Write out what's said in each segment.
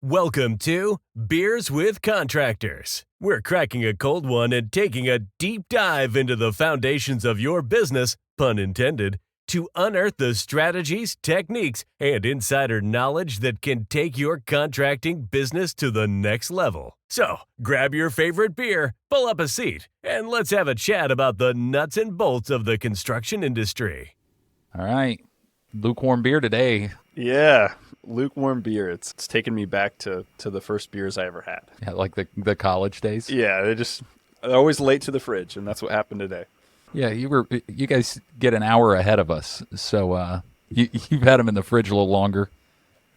Welcome to Beers with Contractors. We're cracking a cold one and taking a deep dive into the foundations of your business, pun intended, to unearth the strategies, techniques, and insider knowledge that can take your contracting business to the next level. So, grab your favorite beer, pull up a seat, and let's have a chat about the nuts and bolts of the construction industry. All right. Lukewarm beer today. Yeah, lukewarm beer. It's taken me back to the first beers I ever had. Yeah, like the college days. Yeah, they're always late to the fridge, and that's what happened today. Yeah, you guys get an hour ahead of us, so you've had them in the fridge a little longer.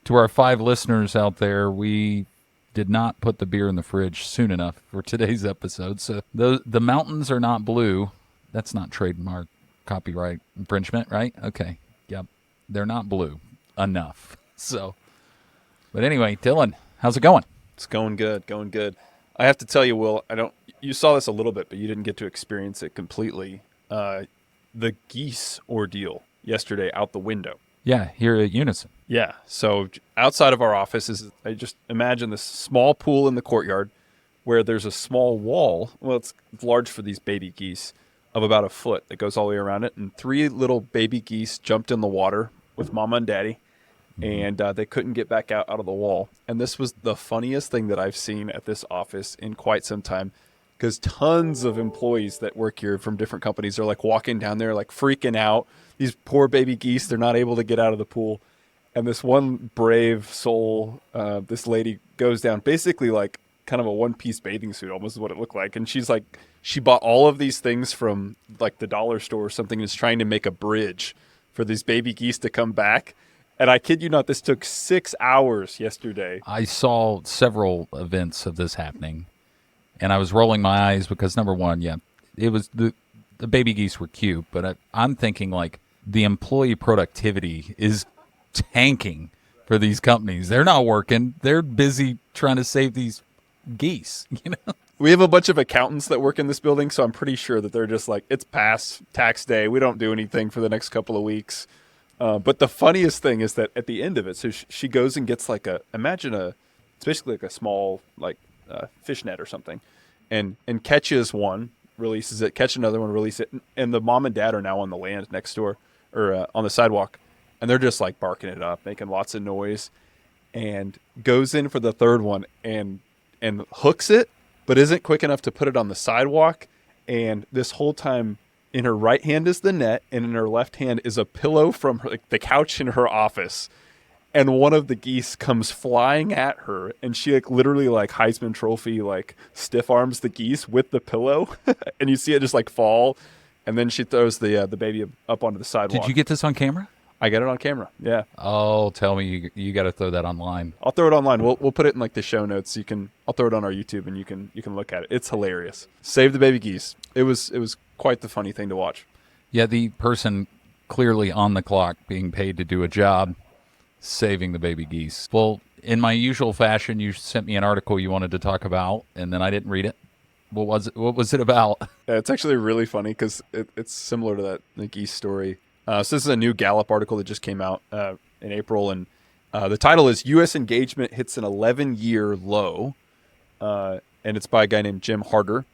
To our 5 listeners out there, we did not put the beer in the fridge soon enough for today's episode. So the mountains are not blue. That's not trademark copyright infringement, right? Okay. Yep. They're not blue enough. So, but anyway, Dylan, how's it going? It's going good, going good. I have to tell you, Will, you saw this a little bit, but you didn't get to experience it completely. The geese ordeal yesterday out the window. Yeah, here at Unison. Yeah, so outside of our office I just imagine this small pool in the courtyard where there's a small wall. Well, it's large for these baby geese, of about a foot that goes all the way around it. And 3 little baby geese jumped in the water with mama and daddy, and they couldn't get back out of the wall. And this was the funniest thing that I've seen at this office in quite some time, because tons of employees that work here from different companies are like walking down there, like freaking out. These poor baby geese, they're not able to get out of the pool. And this one brave soul, this lady goes down, basically like kind of a one-piece bathing suit, almost is what it looked like. And she's like, she bought all of these things from like the dollar store or something, and is trying to make a bridge for these baby geese to come back. And I kid you not, this took 6 hours yesterday. I saw several events of this happening, and I was rolling my eyes because, number one, yeah, it was the baby geese were cute, but I'm thinking like the employee productivity is tanking for these companies. They're not working. They're busy trying to save these geese, you know? We have a bunch of accountants that work in this building, so I'm pretty sure that they're just like, it's past tax day. We don't do anything for the next couple of weeks. But the funniest thing is that at the end of it, so she goes and gets like it's basically like a small like fish net or something, and catches one, releases it, catch another one, release it, and the mom and dad are now on the land next door or on the sidewalk, and they're just like barking it up, making lots of noise, and goes in for the third one and hooks it, but isn't quick enough to put it on the sidewalk. And this whole time, in her right hand is the net, and in her left hand is a pillow from the couch in her office. And one of the geese comes flying at her, and she like literally like Heisman Trophy like stiff arms the geese with the pillow, and you see it just like fall, and then she throws the baby up onto the sidewalk. Did you get this on camera? I got it on camera. Yeah. Oh, tell me you got to throw that online. I'll throw it online. We'll put it in like the show notes. I'll throw it on our YouTube, and you can look at it. It's hilarious. Save the baby geese. It was quite the funny thing to watch. Yeah, the person clearly on the clock being paid to do a job saving the baby geese. Well, in my usual fashion, you sent me an article you wanted to talk about, and then I didn't read it. What was it about? Yeah, it's actually really funny because it's similar to the geese story. So this is a new Gallup article that just came out in April, and the title is U.S. Engagement Hits an 11-Year Low, and it's by a guy named Jim Harder.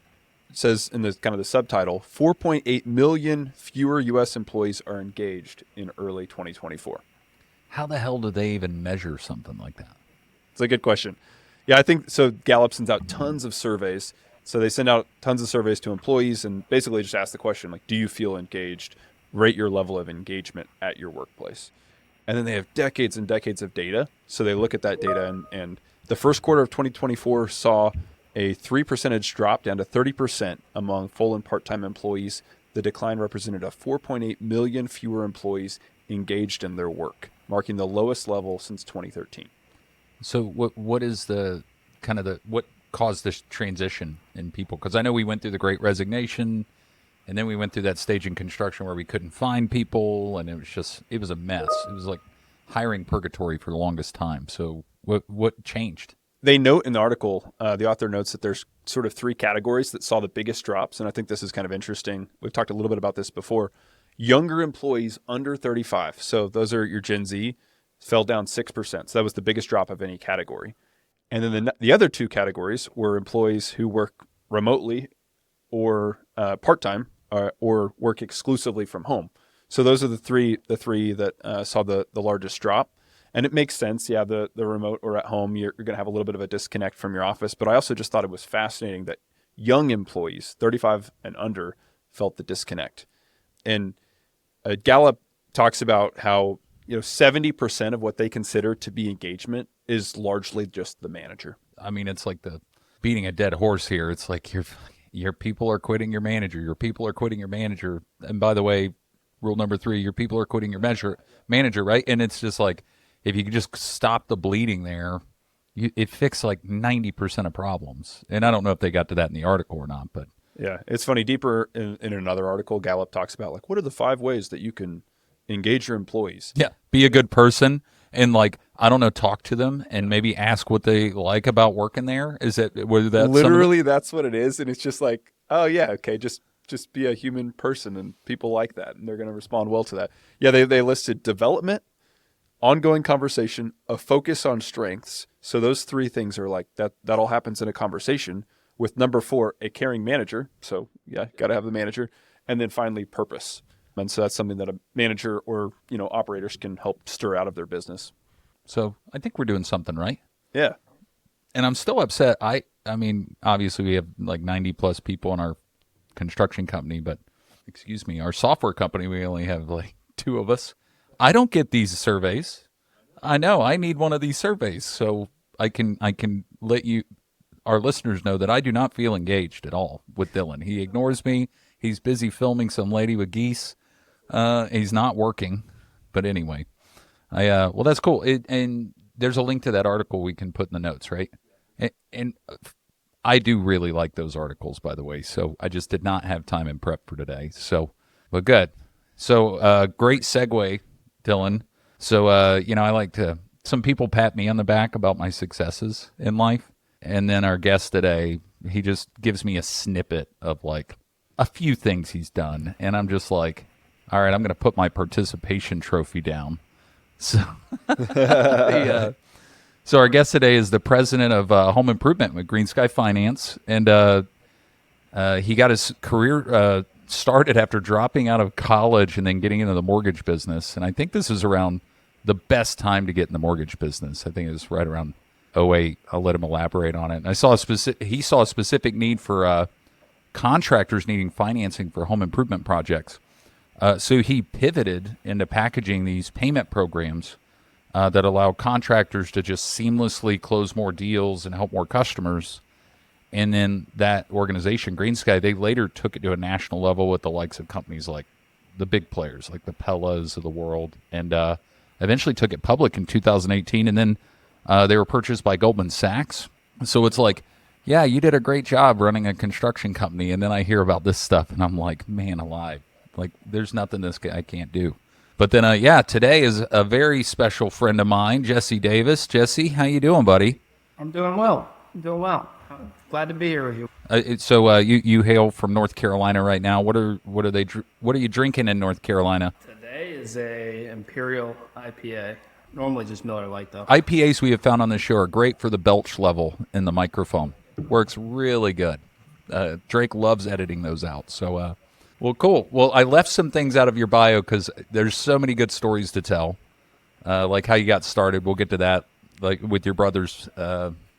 It says in the kind of the subtitle, 4.8 million fewer U.S. employees are engaged in early 2024. How the hell do they even measure something like that? It's a good question. Yeah, I think so. Gallup sends out tons of surveys. So they send out tons of surveys to employees and basically just ask the question, like, do you feel engaged? Rate your level of engagement at your workplace. And then they have decades and decades of data. So they look at that data, and the first quarter of 2024 saw a 3% drop down to 30% among full and part-time employees. The decline represented a 4.8 million fewer employees engaged in their work, marking the lowest level since 2013. So what is the kind of what caused this transition in people? Because I know we went through the Great Resignation, and then we went through that stage in construction where we couldn't find people, and it was a mess. It was like hiring purgatory for the longest time. So what changed? They note in the article, the author notes that there's sort of 3 categories that saw the biggest drops, and I think this is kind of interesting. We've talked a little bit about this before. Younger employees under 35, so those are your Gen Z, fell down 6%. So that was the biggest drop of any category. And then the other two categories were employees who work remotely or part-time or work exclusively from home. So those are the three that saw the largest drop. And it makes sense. Yeah, the remote or at home, you're going to have a little bit of a disconnect from your office. But I also just thought it was fascinating that young employees, 35 and under, felt the disconnect. And Gallup talks about how 70% of what they consider to be engagement is largely just the manager. I mean, it's like the beating a dead horse here. It's like your people are quitting your manager. Your people are quitting your manager. And by the way, rule number 3, your people are quitting your manager, right? And it's just like, if you could just stop the bleeding there, it fixed like 90% of problems. And I don't know if they got to that in the article or not, but yeah, it's funny. Deeper in another article, Gallup talks about like, what are the 5 ways that you can engage your employees? yeah, be a good person and like, I don't know, talk to them and maybe ask what they like about working there. Is it whether that's literally that's what it is, and it's just like, oh yeah, okay, just be a human person, and people like that, and they're going to respond well to that. Yeah, they listed development, ongoing conversation, a focus on strengths. So those 3 things are like that all happens in a conversation, with number 4, a caring manager. So yeah, got to have the manager. And then finally, purpose. And so that's something that a manager or, operators can help stir out of their business. So I think we're doing something right. Yeah. And I'm still upset. I mean, obviously we have like 90 plus people in our construction company, but our software company, we only have like 2 of us. I don't get these surveys. I know I need one of these surveys so I can let our listeners know that I do not feel engaged at all with Dillon. He ignores me. He's busy filming some lady with geese. He's not working. But anyway, well, that's cool. And there's a link to that article we can put in the notes, right? And I do really like those articles, by the way. So I just did not have time in prep for today. So, but good. So great segue, Dillon. So, I like to, some people pat me on the back about my successes in life. And then our guest today, he just gives me a snippet of like a few things he's done. And I'm just like, all right, I'm going to put my participation trophy down. So, so our guest today is the president of home improvement with GreenSky Finance. And he got his career started after dropping out of college and then getting into the mortgage business. And I think this is around the best time to get in the mortgage business. I think it was right around 2008. I'll let him elaborate on it. And he saw a specific need for contractors needing financing for home improvement projects. So he pivoted into packaging these payment programs that allow contractors to just seamlessly close more deals and help more customers. And then that organization, GreenSky, they later took it to a national level with the likes of companies like the big players, like the Pellas of the world, and eventually took it public in 2018. And then they were purchased by Goldman Sachs. So it's like, yeah, you did a great job running a construction company. And then I hear about this stuff, and I'm like, man alive. Like, there's nothing this guy can't do. But then, today is a very special friend of mine, Jesse Davis. Jesse, how you doing, buddy? I'm doing well. I'm glad to be here with you. So you hail from North Carolina right now. What are you drinking in North Carolina? Today is a Imperial IPA. Normally just Miller Lite, though. IPAs we have found on the show are great for the belch level in the microphone. Works really good. Drake loves editing those out. So, well, cool. Well, I left some things out of your bio because there's so many good stories to tell, like how you got started. We'll get to that, like with your brothers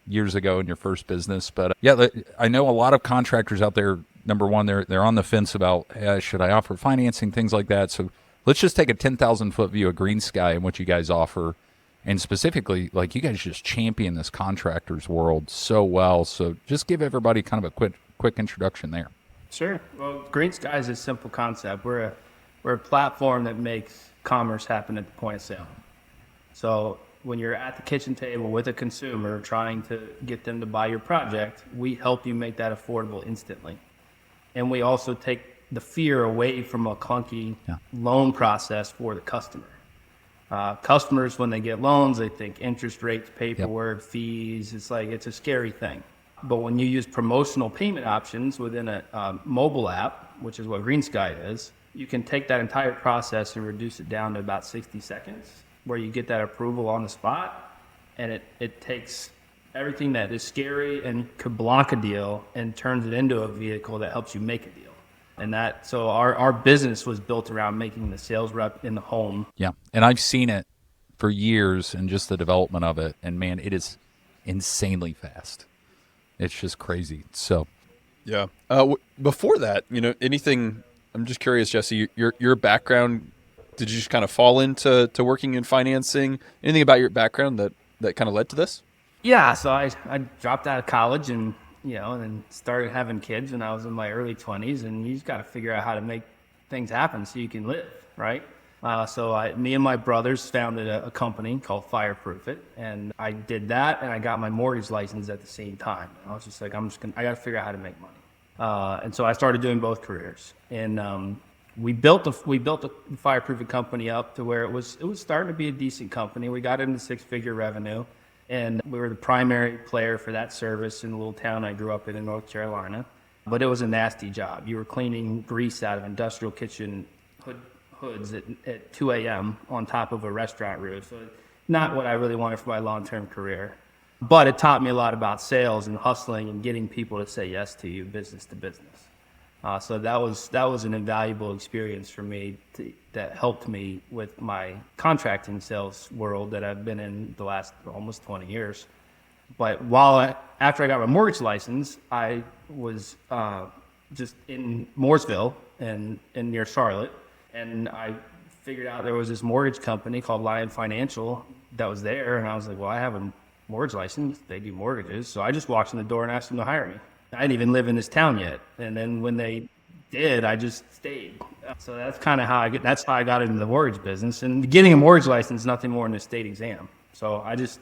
years ago in your first business. But I know a lot of contractors out there. Number one, they're on the fence about should I offer financing, things like that. So let's just take a 10,000-foot view of GreenSky and what you guys offer, and specifically, like you guys just champion this contractors world so well. So just give everybody kind of a quick introduction there. Sure. Well, GreenSky is a simple concept. We're a platform that makes commerce happen at the point of sale. So when you're at the kitchen table with a consumer trying to get them to buy your project, we help you make that affordable instantly. And we also take the fear away from a clunky loan process for the customer. Customers, when they get loans, they think interest rates, paperwork, fees. It's a scary thing. But when you use promotional payment options within a mobile app, which is what GreenSky is, you can take that entire process and reduce it down to about 60 seconds, where you get that approval on the spot, and it takes everything that is scary and could block a deal and turns it into a vehicle that helps you make a deal. And so our business was built around making the sales rep in the home. Yeah. And I've seen it for years and just the development of it. And man, it is insanely fast. It's just crazy. So, Yeah. Before that, anything, I'm just curious, Jesse, your background, did you just kind of fall into working in financing? Anything about your background that kind of led to this? Yeah, so I dropped out of college and then started having kids when I was in my early 20s, and you just got to figure out how to make things happen so you can live, right? So me and my brothers founded a company called Fireproof It, and I did that, and I got my mortgage license at the same time. I was just like, I got to figure out how to make money, and so I started doing both careers, and we built the Fireproof It company up to where it was starting to be a decent company. We got into 6-figure revenue. And we were the primary player for that service in the little town I grew up in North Carolina. But it was a nasty job. You were cleaning grease out of industrial kitchen hoods at 2 a.m. on top of a restaurant roof. So not what I really wanted for my long-term career. But it taught me a lot about sales and hustling and getting people to say yes to you, business to business. So that was an invaluable experience for me that helped me with my contracting sales world that I've been in the last almost 20 years. But after I got my mortgage license, I was just in Mooresville and near Charlotte, and I figured out there was this mortgage company called Lion Financial that was there, and I was like, well, I have a mortgage license. They do mortgages. So I just walked in the door and asked them to hire me. I didn't even live in this town yet. And then when they did, I just stayed. So that's kind of how I got into the mortgage business. And getting a mortgage license is nothing more than a state exam. So I just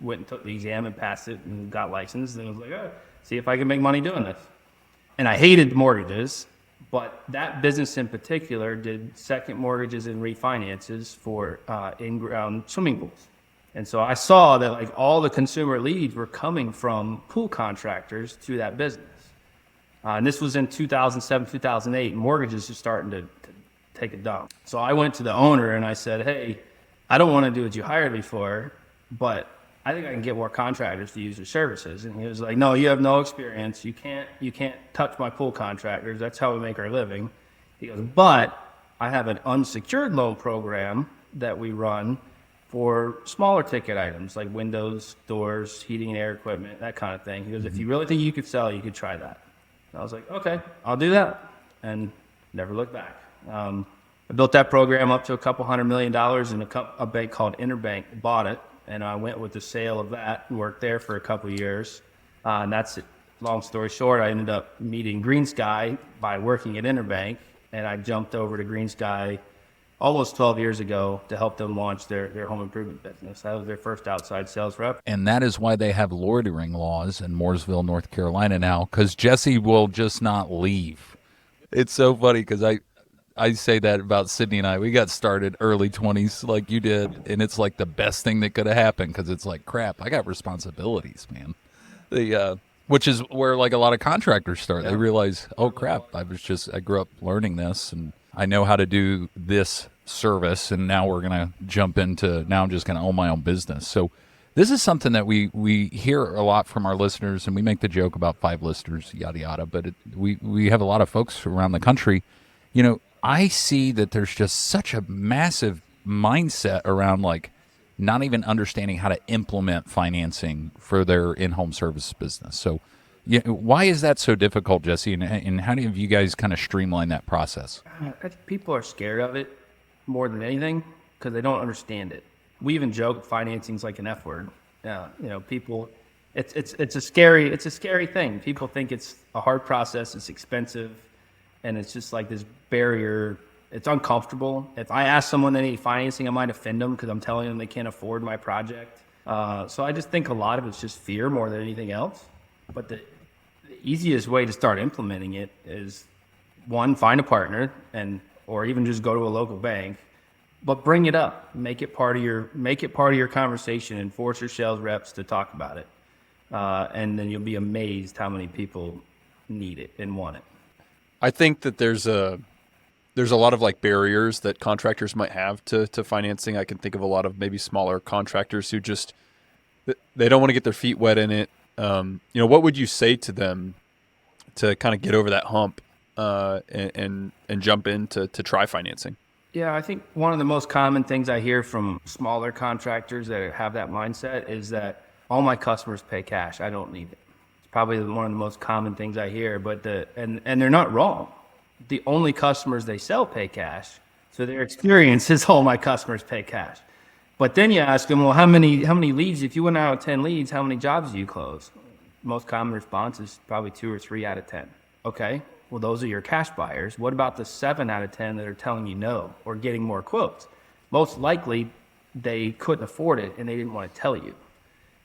went and took the exam and passed it and got licensed. And I was like, oh, see if I can make money doing this. And I hated mortgages, but that business in particular did second mortgages and refinances for in-ground swimming pools. And so I saw that like all the consumer leads were coming from pool contractors to that business. And this was in 2007, 2008. Mortgages are starting to take a dump. So I went to the owner and I said, hey, I don't want to do what you hired me for, but I think I can get more contractors to use your services. And he was like, no, you have no experience. You can't touch my pool contractors. That's how we make our living. He goes, but I have an unsecured loan program that we run for smaller ticket items like windows, doors, heating and air equipment, that kind of thing. He goes, if you really think you could sell, you could try that. And I was like, okay, I'll do that. And never looked back. I built that program up to $200 million, and a bank called Interbank bought it. And I went with the sale of that and worked there for a couple of years. And that's it. Long story short, I ended up meeting GreenSky by working at Interbank, and I jumped over to GreenSky almost 12 years ago to help them launch their home improvement business. That was their first outside sales rep. and that is why they have loitering laws in Mooresville, North Carolina now, because Jesse will just not leave. It's so funny because I say that about Sydney and I. We got started early 20s like you did, and it's like the best thing that could have happened because it's like, crap, I got responsibilities, man. Which is where like a lot of contractors start. They realize, oh crap, I grew up learning this, and I know how to do this service, and now we're gonna jump into, now I'm just gonna own my own business. So this is something that we hear a lot from our listeners, and we make the joke about 5 listeners, yada yada, but we have a lot of folks around the country. I see that there's just such a massive mindset around like not even understanding how to implement financing for their in-home service business. So why is that so difficult, Jesse? And how do you guys kind of streamline that process? I think people are scared of it more than anything because they don't understand it. We even joke financing's like an F word. People, it's a scary thing. People think it's a hard process. It's expensive. And it's just like this barrier. It's uncomfortable. If I ask someone they need financing, I might offend them because I'm telling them they can't afford my project. So I just think a lot of it's just fear more than anything else. But the easiest way to start implementing it is, one, find a partner, or even just go to a local bank. But bring it up. Make it part of your conversation, and force your sales reps to talk about it. And then you'll be amazed how many people need it and want it. I think that there's a lot of like barriers that contractors might have to financing. I can think of a lot of maybe smaller contractors who just They don't want to get their feet wet in it. What would you say to them to kind of get over that hump and jump in to try financing? Yeah, I think one of the most common things I hear from smaller contractors that have that mindset is that all my customers pay cash. I don't need it. It's probably one of the most common things I hear, but and they're not wrong. The only customers they sell pay cash. So their experience is all my customers pay cash. But then you ask them, well, how many leads, if you went out of 10 leads, how many jobs do you close? Most common response is probably 2 or 3 out of 10. Okay, well, those are your cash buyers. What about the 7 out of 10 that are telling you no or getting more quotes? Most likely they couldn't afford it and they didn't want to tell you.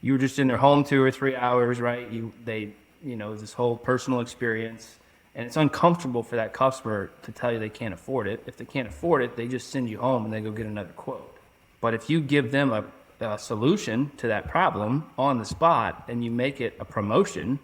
You were just in their home 2 or 3 hours, right? This whole personal experience. And it's uncomfortable for that customer to tell you they can't afford it. If they can't afford it, they just send you home and they go get another quote. But if you give them a solution to that problem on the spot and you make it a promotion,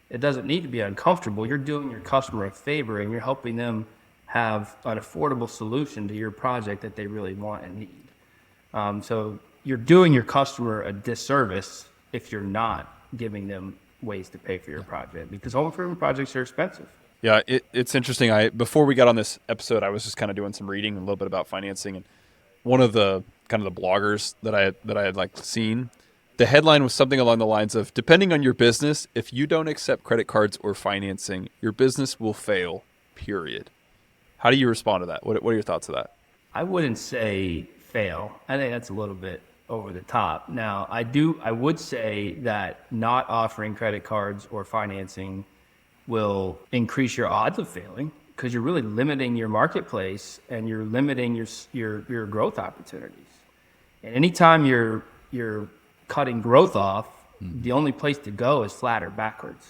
it doesn't need to be uncomfortable. You're doing your customer a favor and you're helping them have an affordable solution to your project that they really want and need. So you're doing your customer a disservice if you're not giving them ways to pay for your project, because home improvement projects are expensive. Yeah, it's interesting. Before we got on this episode, I was just kind of doing some reading a little bit about financing, and one of the kind of the bloggers that I had like seen, the headline was something along the lines of, depending on your business, if you don't accept credit cards or financing, your business will fail, period. How do you respond to that? What are your thoughts of that? I wouldn't say fail. I think that's a little bit over the top. Now, I would say that not offering credit cards or financing will increase your odds of failing, because you're really limiting your marketplace and you're limiting your growth opportunities. And anytime you're cutting growth off, the only place to go is flat or backwards.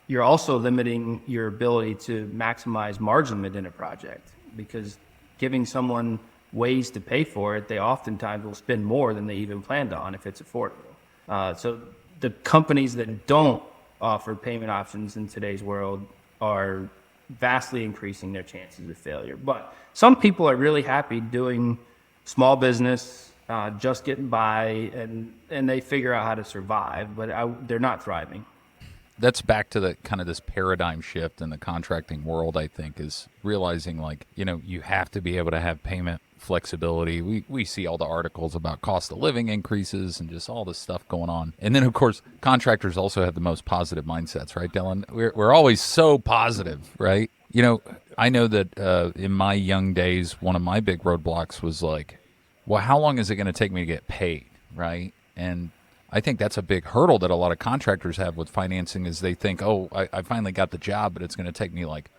You're also limiting your ability to maximize margin within a project, because giving someone ways to pay for it, they oftentimes will spend more than they even planned on if it's affordable. So the companies that don't offer payment options in today's world are vastly increasing their chances of failure. But some people are really happy doing small business, just getting by, and they figure out how to survive, but they're not thriving. That's back to the kind of this paradigm shift in the contracting world, I think, is realizing you have to be able to have payment flexibility. We see all the articles about cost of living increases and just all this stuff going on. And then, of course, contractors also have the most positive mindsets, right, Dillon? We're always so positive, right? I know that in my young days, one of my big roadblocks was like, well, how long is it going to take me to get paid, right? And I think that's a big hurdle that a lot of contractors have with financing, is they think, oh, I finally got the job, but it's going to take me like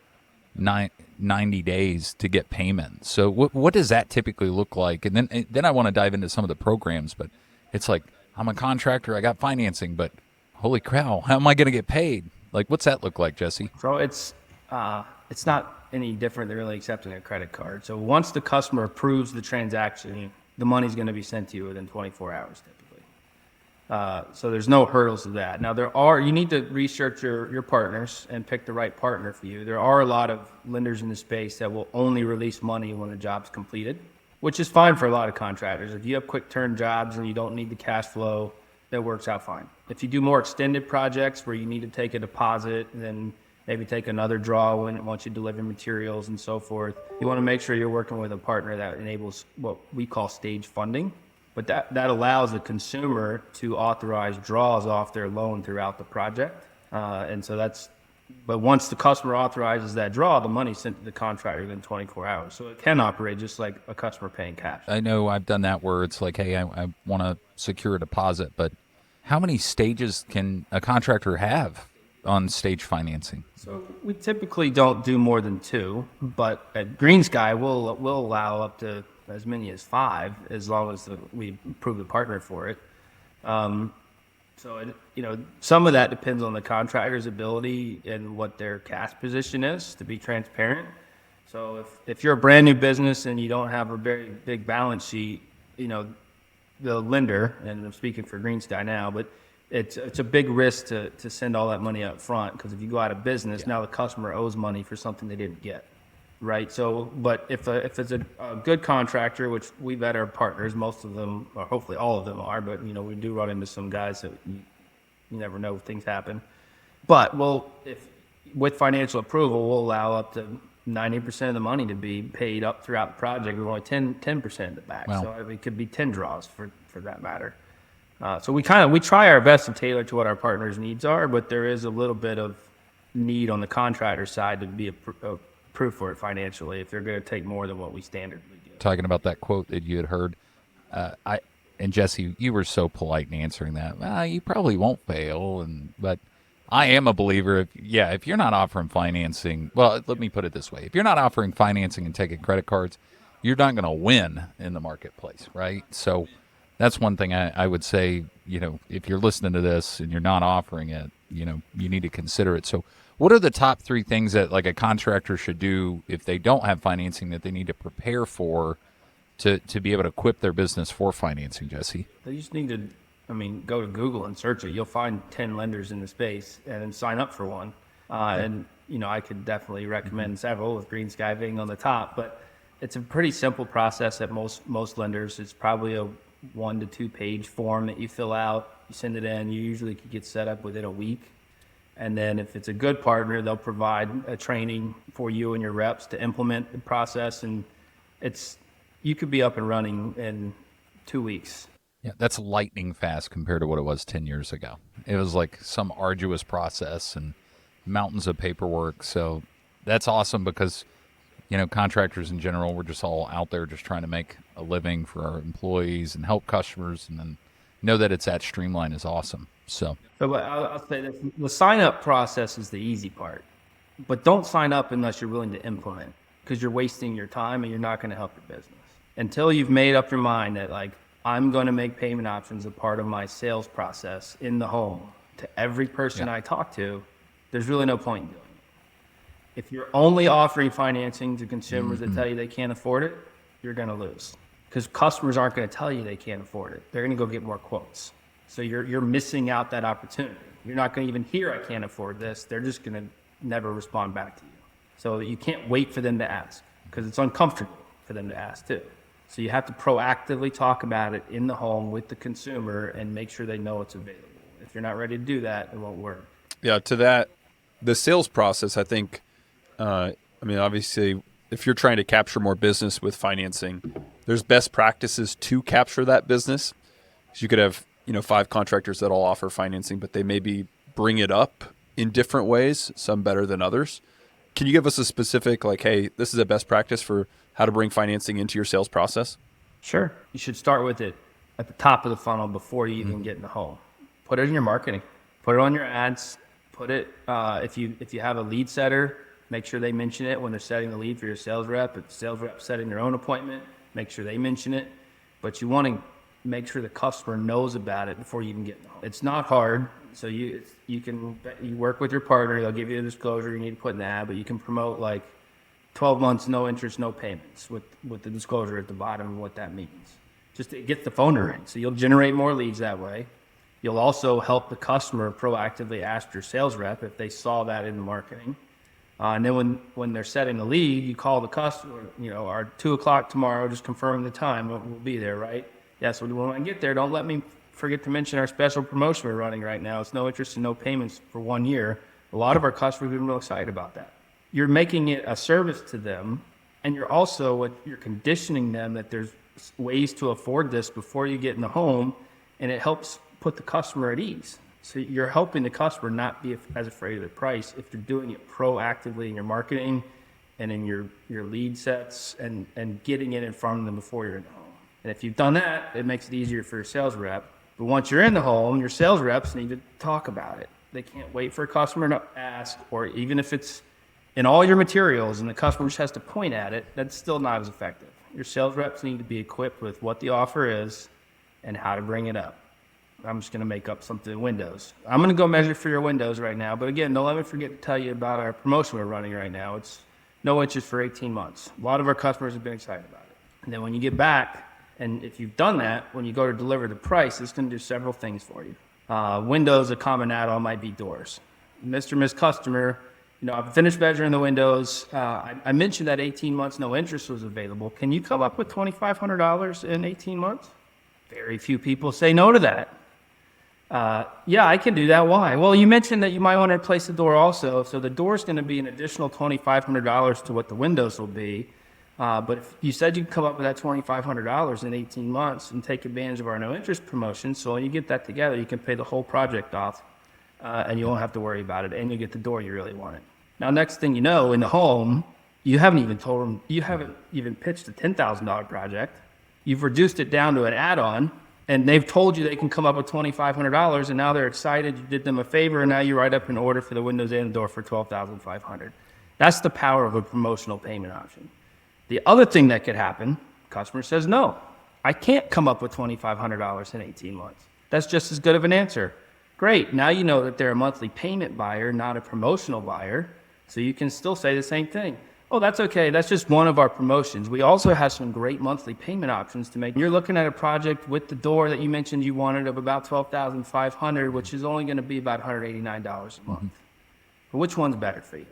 90 days to get payment. So what does that typically look like? And then I want to dive into some of the programs, but it's like, I'm a contractor, I got financing, but holy cow, how am I going to get paid? Like, what's that look like, Jesse? So it's not any different than really accepting a credit card. So once the customer approves the transaction, the money's going to be sent to you within 24 hours typically. So there's no hurdles to that. Now you need to research your partners and pick the right partner for you. There are a lot of lenders in the space that will only release money when the job's completed, which is fine for a lot of contractors. If you have quick turn jobs and you don't need the cash flow, that works out fine. If you do more extended projects where you need to take a deposit and then maybe take another draw once you deliver materials and so forth, you want to make sure you're working with a partner that enables what we call stage funding. But that allows the consumer to authorize draws off their loan throughout the project. But once the customer authorizes that draw, the money's sent to the contractor within 24 hours. So it can operate just like a customer paying cash. I know I've done that where it's like, hey, I want to secure a deposit, but how many stages can a contractor have on stage financing? So we typically don't do more than 2, but at GreenSky, we'll allow up to as many as 5, as long as we approve the partner for it. Some of that depends on the contractor's ability and what their cash position is, to be transparent. So if you're a brand new business and you don't have a very big balance sheet, the lender, and I'm speaking for GreenSky now, but it's a big risk to send all that money up front, because if you go out of business, now the customer owes money for something they didn't get. right? So, but if it's a good contractor, which we vet our partners, most of them, or hopefully all of them are, but we do run into some guys that you never know, things happen. But if with financial approval, we'll allow up to 90% of the money to be paid up throughout the project. We're only 10% of the back, Wow. so it could be 10 draws for that matter. So we try our best to tailor to what our partners' needs are, but there is a little bit of need on the contractor side to be approved for it financially if they're going to take more than what we standardly do. Talking about that quote that you had heard, and Jesse, you were so polite in answering that. You probably won't fail, but I am a believer. If you're not offering financing, well, let me put it this way: if you're not offering financing and taking credit cards, you're not going to win in the marketplace, right? So that's one thing I would say. If you're listening to this and you're not offering it, you need to consider it. So, what are the top 3 things that like a contractor should do if they don't have financing that they need to prepare for to be able to equip their business for financing, Jesse? They just need to, go to Google and search it. You'll find 10 lenders in the space and then sign up for one. And I could definitely recommend several, with GreenSky being on the top. But it's a pretty simple process at most lenders. It's probably a 1 to 2 page form that you fill out. You send it in. You usually can get set up within a week. And then if it's a good partner, they'll provide a training for you and your reps to implement the process. And you could be up and running in 2 weeks. Yeah, that's lightning fast compared to what it was 10 years ago. It was like some arduous process and mountains of paperwork. So that's awesome because, contractors in general, we're just all out there just trying to make a living for our employees and help customers, and then know that it's that streamline is awesome. So I'll say this, the sign-up process is the easy part. But don't sign up unless you're willing to implement, because you're wasting your time and you're not going to help your business. Until you've made up your mind that, like, I'm going to make payment options a part of my sales process in the home to every person I talk to, there's really no point in doing it. If you're only offering financing to consumers that tell you they can't afford it, you're going to lose. Because customers aren't going to tell you they can't afford it. They're going to go get more quotes. So you're missing out that opportunity. You're not going to even hear, I can't afford this. They're just going to never respond back to you. So you can't wait for them to ask, because it's uncomfortable for them to ask too. So you have to proactively talk about it in the home with the consumer and make sure they know it's available. If you're not ready to do that, it won't work. Yeah, to that, the sales process, I think, obviously, if you're trying to capture more business with financing, there's best practices to capture that business. So you could have, 5 contractors that all offer financing, but they maybe bring it up in different ways, some better than others. Can you give us a specific, like, hey, this is a best practice for how to bring financing into your sales process? Sure. You should start with it at the top of the funnel before you even get in the home. Put it in your marketing. Put it on your ads. Put it, if you have a lead setter, make sure they mention it when they're setting the lead for your sales rep. If the sales rep setting their own appointment, make sure they mention it. But you want to make sure the customer knows about it before you even get in the home. It's not hard. So you work with your partner. They'll give you a disclosure you need to put in the ad, but you can promote like 12 months, no interest, no payments with the disclosure at the bottom of what that means. Just to get the phone to ring. So you'll generate more leads that way. You'll also help the customer proactively ask your sales rep if they saw that in the marketing. And then when they're setting the lead, you call the customer, our 2 o'clock tomorrow, just confirm the time, we'll be there, right? Yeah, so when I get there, don't let me forget to mention our special promotion we're running right now. It's no interest and no payments for 1 year. A lot of our customers have been real excited about that. You're making it a service to them, and you're conditioning them that there's ways to afford this before you get in the home, and it helps put the customer at ease. So you're helping the customer not be as afraid of the price if you're doing it proactively in your marketing and in your lead sets and getting it in front of them before you're in the home. And if you've done that, it makes it easier for your sales rep. But once you're in the home, your sales reps need to talk about it. They can't wait for a customer to ask, or even if it's in all your materials and the customer just has to point at it, that's still not as effective. Your sales reps need to be equipped with what the offer is and how to bring it up. I'm just going to make up something, windows. I'm going to go measure for your windows right now. But again, don't let me forget to tell you about our promotion we're running right now. It's no interest for 18 months. A lot of our customers have been excited about it. And then when you get back, and if you've done that, when you go to deliver the price, it's going to do several things for you. Windows, a common add-on might be doors. Mr. and Ms. Customer, I've finished measuring the windows. I mentioned that 18 months no interest was available. Can you come up with $2,500 in 18 months? Very few people say no to that. Yeah, I can do that. Why? Well, you mentioned that you might want to replace the door also. So the door is going to be an additional $2,500 to what the windows will be. But if you said you could come up with that $2,500 in 18 months and take advantage of our no interest promotion. So when you get that together, you can pay the whole project off, and you won't have to worry about it, and you get the door you really wanted. Now, next thing you know, in the home, you haven't even pitched a $10,000 project. You've reduced it down to an add-on, and they've told you they can come up with $2,500, and now they're excited. You did them a favor, and now you write up an order for the windows and the door for $12,500. That's the power of a promotional payment option. The other thing that could happen, customer says, no, I can't come up with $2,500 in 18 months. That's just as good of an answer. Great, now you know that they're a monthly payment buyer, not a promotional buyer, so you can still say the same thing. Oh, that's okay, that's just one of our promotions. We also have some great monthly payment options to make. You're looking at a project with the door that you mentioned you wanted of about $12,500, which is only going to be about $189 a month. But which one's better for you?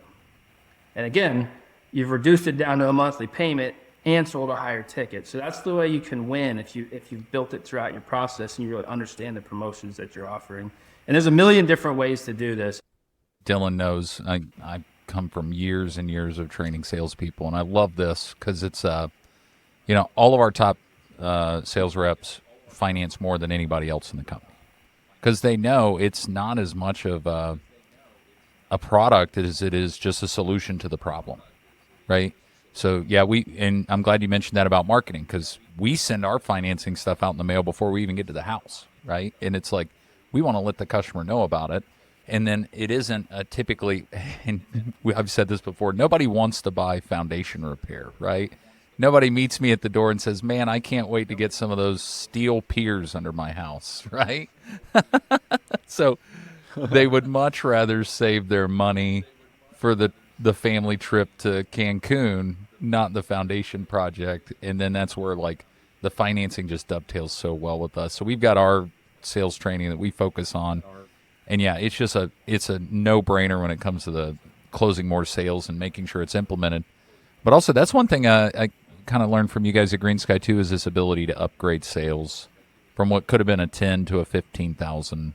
And again, you've reduced it down to a monthly payment and sold a higher ticket. So that's the way you can win if you've built it throughout your process and you really understand the promotions that you're offering. And there's a million different ways to do this. Dillon knows I come from years and years of training salespeople, and I love this because it's, all of our top sales reps finance more than anybody else in the company because they know it's not as much of a product as it is just a solution to the problem, right? So, yeah, and I'm glad you mentioned that about marketing because we send our financing stuff out in the mail before we even get to the house, right? And it's like we want to let the customer know about it. And then it isn't typically, and I've said this before, nobody wants to buy foundation repair, right? Nobody meets me at the door and says, man, I can't wait to get some of those steel piers under my house, right? So they would much rather save their money for the family trip to Cancun, not the foundation project. And then that's where, like, the financing just dovetails so well with us. So we've got our sales training that we focus on. And yeah, it's a no-brainer when it comes to the closing more sales and making sure it's implemented. But also, that's one thing I kind of learned from you guys at GreenSky too, is this ability to upgrade sales from what could have been a 10 to a 15,000.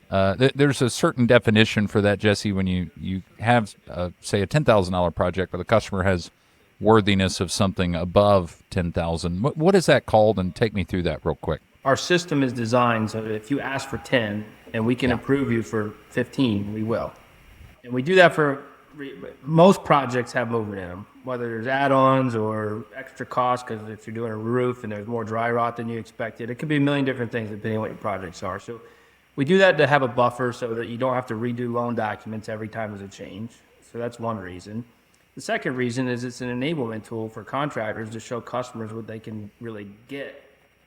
There's a certain definition for that, Jesse, when you have say a $10,000 project, but the customer has worthiness of something above 10,000. What is that called? And take me through that real quick. Our system is designed so that if you ask for 10 and we can approve you for 15, we will. And we do that for most projects have movement in them, whether there's add-ons or extra costs, because if you're doing a roof and there's more dry rot than you expected, it could be a million different things depending on what your projects are. So we do that to have a buffer so that you don't have to redo loan documents every time there's a change. So that's one reason. The second reason is it's an enablement tool for contractors to show customers what they can really get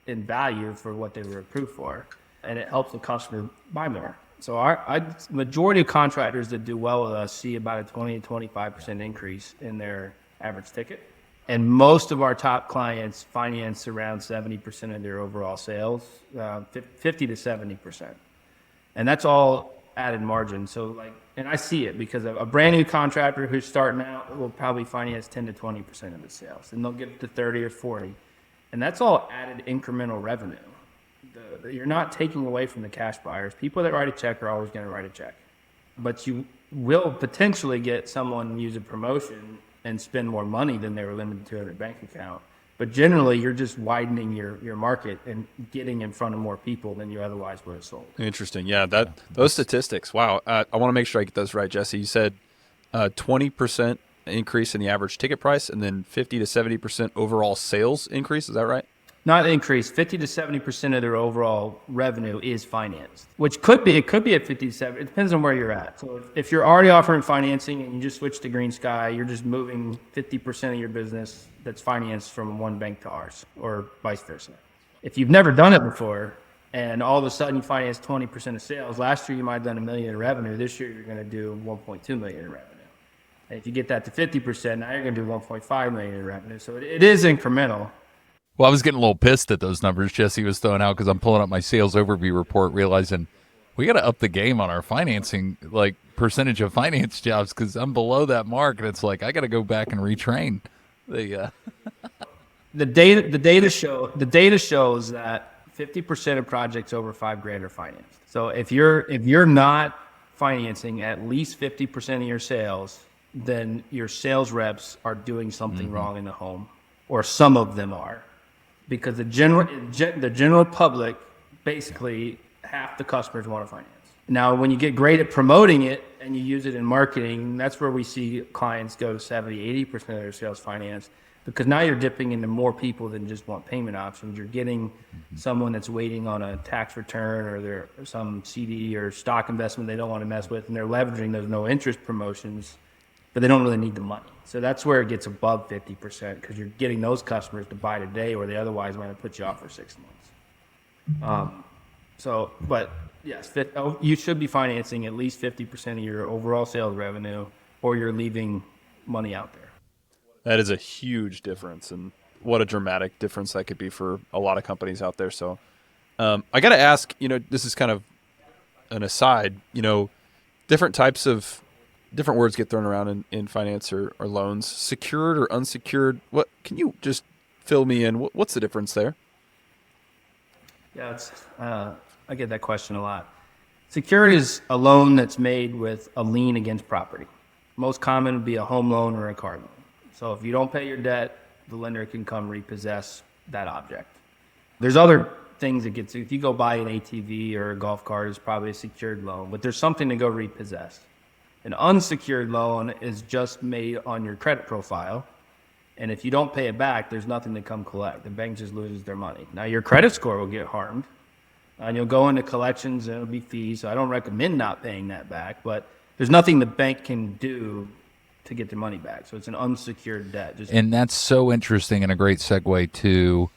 in value for what they were approved for, and it helps the customer buy more. So our majority of contractors that do well with us see about a 20 to 25% increase in their average ticket, and most of our top clients finance around 70% of their overall sales, 50 to 70%, and that's all added margin. So and I see it because a brand new contractor who's starting out will probably finance 10 to 20% of the sales, and they'll get it to 30 or 40. And that's all added incremental revenue. You're not taking away from the cash buyers. People that write a check are always going to write a check. But you will potentially get someone use a promotion and spend more money than they were limited to in their bank account. But generally, you're just widening your market and getting in front of more people than you otherwise would have sold. Interesting. Yeah, those statistics. Wow. I want to make sure I get those right, Jesse. You said 20% increase in the average ticket price and then 50 to 70% overall sales increase. Is that right? Not increase. 50 to 70% of their overall revenue is financed, which it could be at 50 to 70. It depends on where you're at. So if you're already offering financing and you just switch to GreenSky, you're just moving 50% of your business that's financed from one bank to ours, or vice versa. If you've never done it before and all of a sudden you finance 20% of sales, last year you might have done $1 million in revenue. This year you're going to do $1.2 million in revenue. And if you get that to 50%, now you're going to do $1.5 million in revenue. So it is incremental. Well, I was getting a little pissed at those numbers Jesse was throwing out because I'm pulling up my sales overview report, realizing we got to up the game on our financing percentage of finance jobs because I'm below that mark, and it's like I got to go back and retrain. The data shows that 50% of projects over $5,000 are financed. So if you're not financing at least 50% of your sales, then your sales reps are doing something wrong in the home, or some of them are, because the general public, basically half the customers want to finance. Now, when you get great at promoting it and you use it in marketing, that's where we see clients go to 70, 80% of their sales financed, because now you're dipping into more people than just want payment options. You're getting someone that's waiting on a tax return or some CD or stock investment they don't want to mess with, and they're leveraging those no interest promotions, but they don't really need the money. So that's where it gets above 50%, because you're getting those customers to buy today where they otherwise might have put you off for 6 months. But yes, you should be financing at least 50% of your overall sales revenue, or you're leaving money out there. That is a huge difference, and what a dramatic difference that could be for a lot of companies out there. So I got to ask, this is kind of an aside, different words get thrown around in finance or loans, secured or unsecured. What can you just fill me in? What's the difference there? Yeah, I get that question a lot. Secured is a loan that's made with a lien against property. Most common would be a home loan or a car loan. So if you don't pay your debt, the lender can come repossess that object. There's other things that if you go buy an ATV or a golf cart, it's probably a secured loan, but there's something to go repossess. An unsecured loan is just made on your credit profile, and if you don't pay it back, there's nothing to come collect. The bank just loses their money. Now, your credit score will get harmed, and you'll go into collections, and it'll be fees. So I don't recommend not paying that back, but there's nothing the bank can do to get their money back. So it's an unsecured debt. And that's so interesting, and a great segue to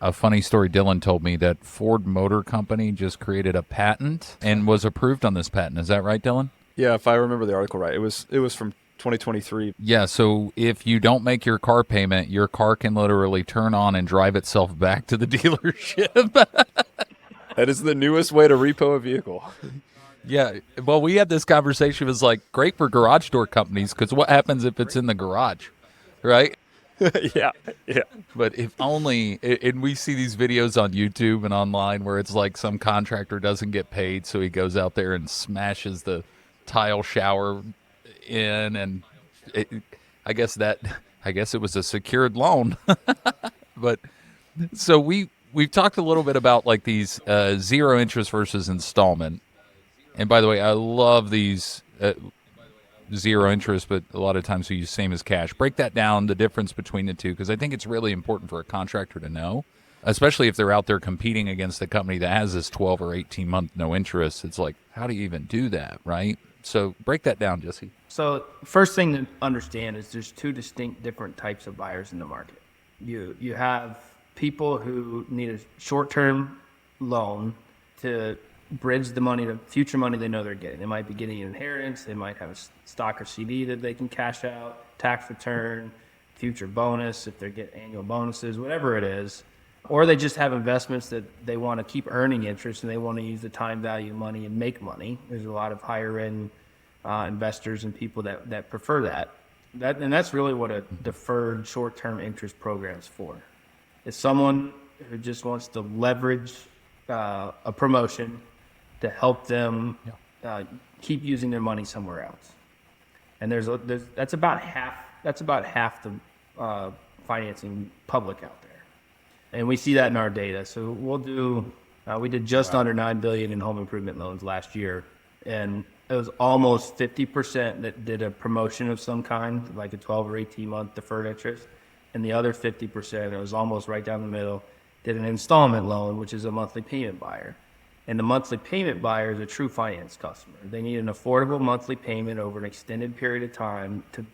a funny story Dillon told me, that Ford Motor Company just created a patent and was approved on this patent. Is that right, Dillon? Yeah, if I remember the article right, it was from 2023. Yeah, so if you don't make your car payment, your car can literally turn on and drive itself back to the dealership. That is the newest way to repo a vehicle. Yeah, well, we had this conversation. It was like great for garage door companies, because what happens if it's in the garage, right? Yeah. But if only, and we see these videos on YouTube and online where it's like some contractor doesn't get paid, so he goes out there and smashes the tile shower in, and I guess it was a secured loan. But so we've talked a little bit about like these zero interest versus installment. And by the way, I love these zero interest, but a lot of times we use same as cash. Break that down, the difference between the two, because I think it's really important for a contractor to know, especially if they're out there competing against a company that has this 12 or 18-month no interest. It's like, how do you even do that, right? So break that down, Jesse. So first thing to understand is there's two distinct different types of buyers in the market. You have people who need a short-term loan to bridge the money to future money they know they're getting. They might be getting an inheritance. They might have a stock or CD that they can cash out, tax return, future bonus if they get annual bonuses, whatever it is. Or they just have investments that they want to keep earning interest, and they want to use the time value money and make money. There's a lot of higher end investors and people that prefer that. And that's really what a deferred short-term interest program is for. It's someone who just wants to leverage a promotion to help them keep using their money somewhere else. And that's about half the financing public out there. And we see that in our data. So we did just under $9 billion in home improvement loans last year, and it was almost 50% that did a promotion of some kind, like a 12 or 18-month deferred interest, and the other 50%, it was almost right down the middle, did an installment loan, which is a monthly payment buyer. And the monthly payment buyer is a true finance customer. They need an affordable monthly payment over an extended period of time to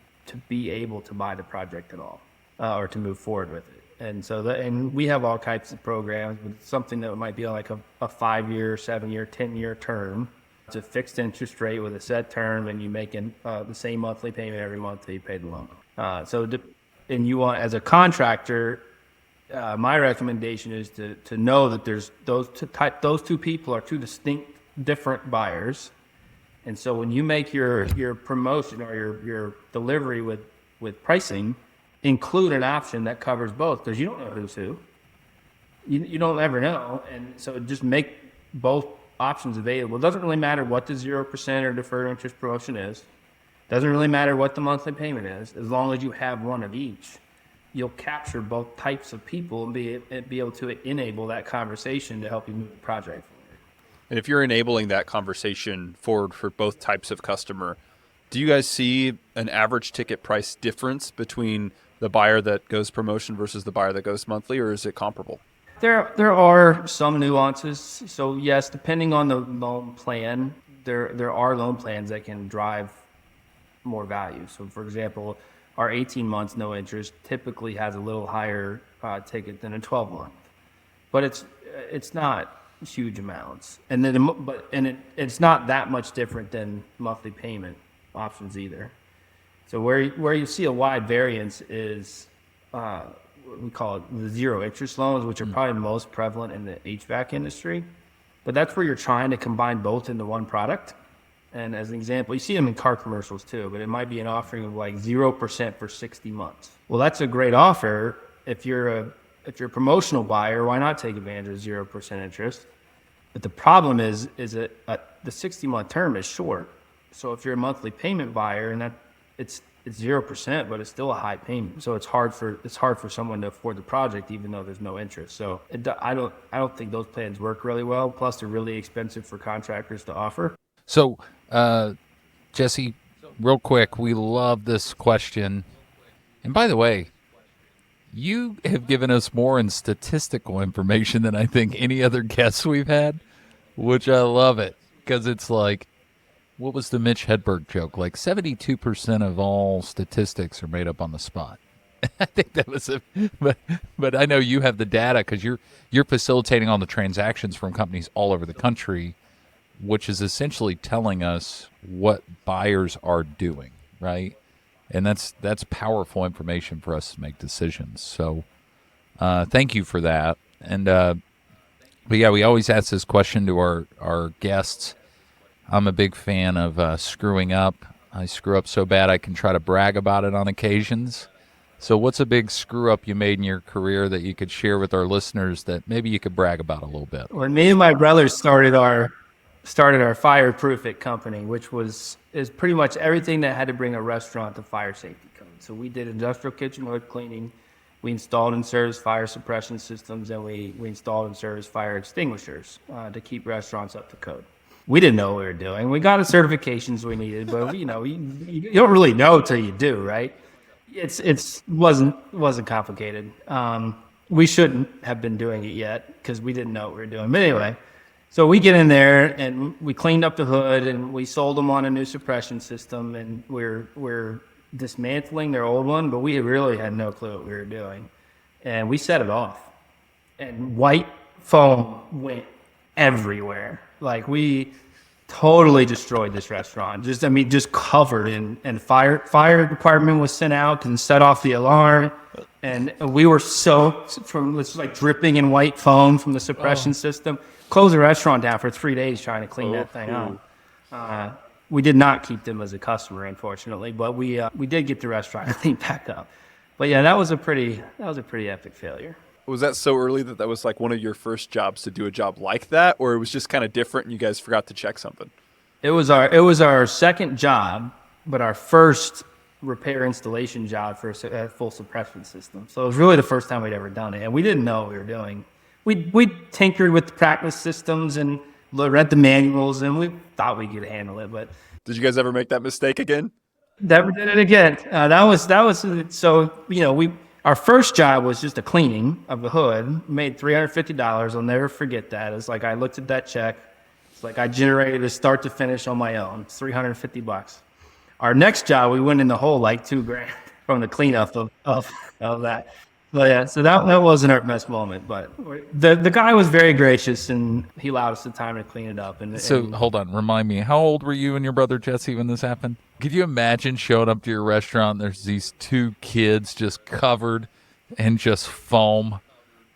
be able to buy the project at all, or to move forward with it. And so, and we have all types of programs, but something that might be like a 5-year, 7-year, 10-year term. It's a fixed interest rate with a set term, and you make the same monthly payment every month that you pay the loan. And you want, as a contractor, my recommendation is to know that there's those two people are two distinct, different buyers, And so when you make your promotion or your delivery with pricing, include an option that covers both, because you don't know who's who. You don't ever know. And so just make both options available. It doesn't really matter what the 0% or deferred interest promotion is. Doesn't really matter what the monthly payment is. As long as you have one of each, you'll capture both types of people and be able to enable that conversation to help you move the project forward. And if you're enabling that conversation forward for both types of customer, do you guys see an average ticket price difference between the buyer that goes promotion versus the buyer that goes monthly, or is it comparable? There are some nuances. So yes, depending on the loan plan, there are loan plans that can drive more value. So for example, our 18 months no interest typically has a little higher ticket than a 12-month, but it's not huge amounts, and then it's not that much different than monthly payment options either. So where you see a wide variance is what we call it the zero interest loans, which are probably most prevalent in the HVAC industry, but that's where you're trying to combine both into one product. And as an example, you see them in car commercials too, but it might be an offering of like 0% for 60 months. Well, that's a great offer. If you're a promotional buyer, why not take advantage of 0% interest? But the problem is that the 60-month term is short. So if you're a monthly payment buyer, and it's 0%, but it's still a high payment. So it's hard for someone to afford the project, even though there's no interest. So I don't think those plans work really well. Plus, they're really expensive for contractors to offer. So, Jesse, real quick, we love this question. And by the way, you have given us more in statistical information than I think any other guests we've had, which I love it, because it's like, what was the Mitch Hedberg joke? Like 72% of all statistics are made up on the spot. I think that was but I know you have the data because you're facilitating all the transactions from companies all over the country, which is essentially telling us what buyers are doing, right? And that's powerful information for us to make decisions. So thank you for that. And but yeah, we always ask this question to our guests. I'm a big fan of screwing up. I screw up so bad I can try to brag about it on occasions. So what's a big screw up you made in your career that you could share with our listeners that maybe you could brag about a little bit? When me and my brother started our Fireproof It company, which is pretty much everything that had to bring a restaurant to fire safety code. So we did industrial kitchen hood cleaning, we installed and serviced fire suppression systems, and we installed and serviced fire extinguishers to keep restaurants up to code. We didn't know what we were doing. We got the certifications we needed, but you don't really know till you do, right? It wasn't complicated. We shouldn't have been doing it yet because we didn't know what we were doing. But anyway, so we get in there and we cleaned up the hood and we sold them on a new suppression system, and we're dismantling their old one, but we really had no clue what we were doing. And we set it off, and white foam went everywhere. Like, we totally destroyed this restaurant. Just covered in fire department was sent out and set off the alarm. And we were dripping in white foam from the suppression system. Closed the restaurant down for 3 days trying to clean that thing out. We did not keep them as a customer, unfortunately, but we did get the restaurant cleaned back up. But yeah, that was a pretty epic failure. Was that so early that was like one of your first jobs to do a job like that, or it was just kind of different and you guys forgot to check something? It was our second job, but our first repair installation job for a full suppression system. So it was really the first time we'd ever done it, and we didn't know what we were doing. We tinkered with the practice systems and read the manuals, and we thought we could handle it. But did you guys ever make that mistake again? Never did it again. That was so our first job was just a cleaning of the hood. Made $350. I'll never forget that. It's like I looked at that check. It's like I generated it start to finish on my own. It's $350. Our next job, we went in the hole like $2,000 from the cleanup of that. But yeah, so that wasn't our best moment. But the guy was very gracious, and he allowed us the time to clean it up. So hold on, remind me, how old were you and your brother Jesse when this happened? Could you imagine showing up to your restaurant? There's these two kids just covered in just foam,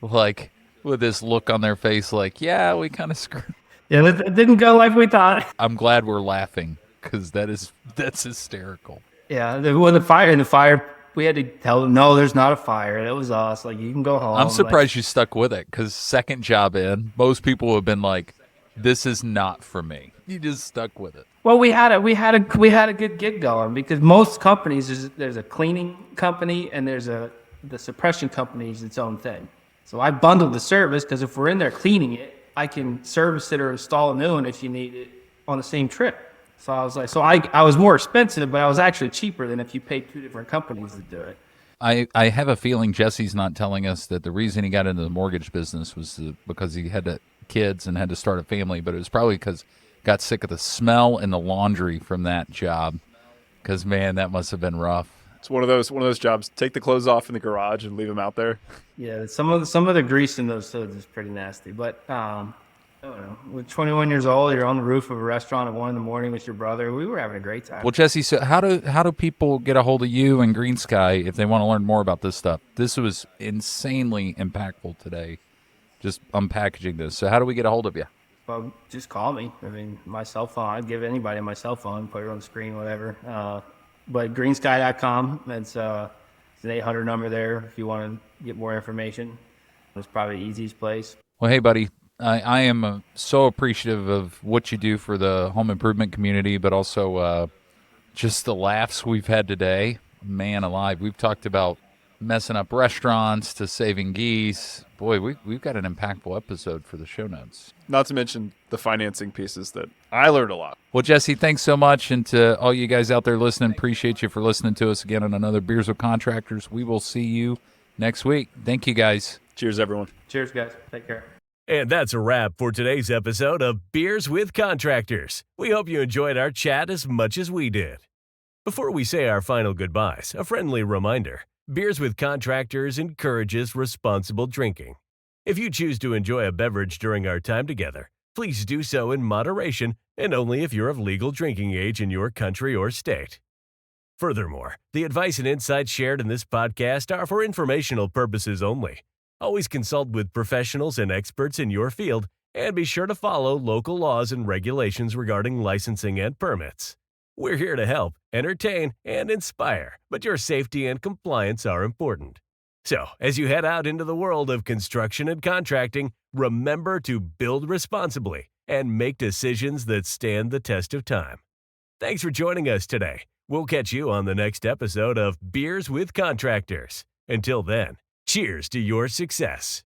like with this look on their face, like, yeah, we kind of screwed. Yeah, it didn't go like we thought. I'm glad we're laughing because that's hysterical. Yeah, the fire, we had to tell them, no, there's not a fire. It was us. Like, you can go home. I'm surprised you stuck with it because second job in, most people would have been like, "This is not for me." You just stuck with it. Well, we had a good gig going because most companies there's a cleaning company and the suppression company is its own thing. So I bundled the service because if we're in there cleaning it, I can service it or install a new one if you need it on the same trip. So I was like, I was more expensive, but I was actually cheaper than if you paid two different companies to do it. I have a feeling Jesse's not telling us that the reason he got into the mortgage business was because he had kids and had to start a family, but it was probably because got sick of the smell and the laundry from that job. Because man, that must have been rough. It's one of those jobs. Take the clothes off in the garage and leave them out there. Yeah, some of the grease in those hoods is pretty nasty. But I don't know. With 21 years old, you're on the roof of a restaurant at 1 a.m. with your brother. We were having a great time. Well, Jesse, so how do people get a hold of you and GreenSky if they want to learn more about this stuff? This was insanely impactful today, just unpackaging this. So how do we get a hold of you? Well, just call me. I mean, my cell phone. I'd give anybody my cell phone, put it on the screen, whatever. But greensky.com, it's an 800 number there if you want to get more information. It's probably the easiest place. Well, hey, buddy, I am so appreciative of what you do for the home improvement community, but also just the laughs we've had today. Man alive, we've talked about messing up restaurants to saving geese. Boy, we've got an impactful episode for the show notes. Not to mention the financing pieces that I learned a lot. Well, Jesse, thanks so much. And to all you guys out there listening, appreciate you for listening to us again on another Beers with Contractors. We will see you next week. Thank you, guys. Cheers, everyone. Cheers, guys. Take care. And that's a wrap for today's episode of Beers with Contractors. We hope you enjoyed our chat as much as we did. Before we say our final goodbyes, a friendly reminder. Beers with Contractors encourages responsible drinking. If you choose to enjoy a beverage during our time together, please do so in moderation and only if you're of legal drinking age in your country or state. Furthermore, the advice and insights shared in this podcast are for informational purposes only. Always consult with professionals and experts in your field, and be sure to follow local laws and regulations regarding licensing and permits. We're here to help, entertain, and inspire, but your safety and compliance are important. So, as you head out into the world of construction and contracting, remember to build responsibly and make decisions that stand the test of time. Thanks for joining us today. We'll catch you on the next episode of Beers with Contractors. Until then, cheers to your success.